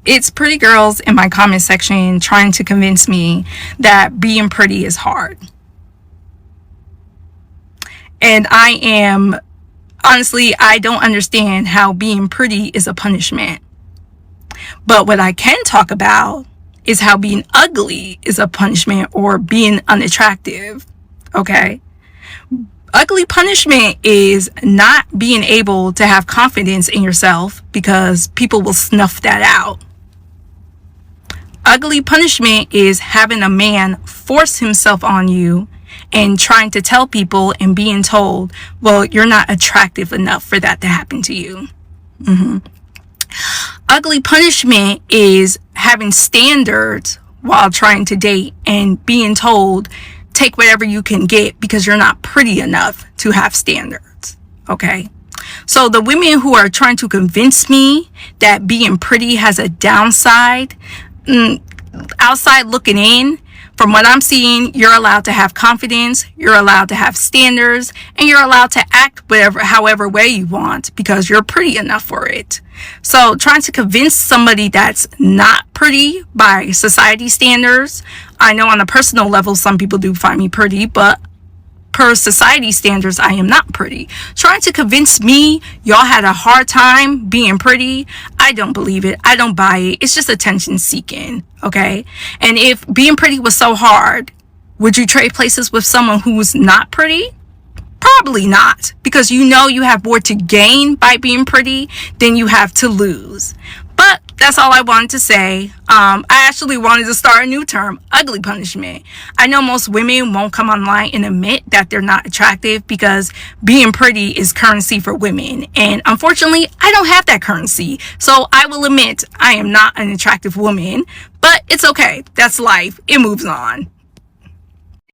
It's pretty girls in my comment section trying to convince me that being pretty is hard. And honestly, I don't understand how being pretty is a punishment. But what I can talk about is how being ugly is a punishment, or being unattractive. Okay? Ugly punishment is not being able to have confidence in yourself because people will snuff that out. Ugly punishment is having a man force himself on you and trying to tell people and being told, well, you're not attractive enough for that to happen to you. Ugly punishment is having standards while trying to date and being told, take whatever you can get because you're not pretty enough to have standards. Okay? So the women who are trying to convince me that being pretty has a downside, outside looking in, from what I'm seeing, you're allowed to have confidence, you're allowed to have standards, and you're allowed to act however way you want because you're pretty enough for it. So trying to convince somebody that's not pretty by society standards, I know on a personal level some people do find me pretty, but per society standards, I am not pretty. Trying to convince me y'all had a hard time being pretty, I don't believe it. I don't buy it. It's just attention seeking, okay? And if being pretty was so hard, would you trade places with someone who's not pretty? Probably not, because you know you have more to gain by being pretty than you have to lose. But that's all I wanted to say. I actually wanted to start a new term, ugly punishment. I know most women won't come online and admit that they're not attractive because being pretty is currency for women. And unfortunately, I don't have that currency. So I will admit I am not an attractive woman, but it's okay. That's life. It moves on.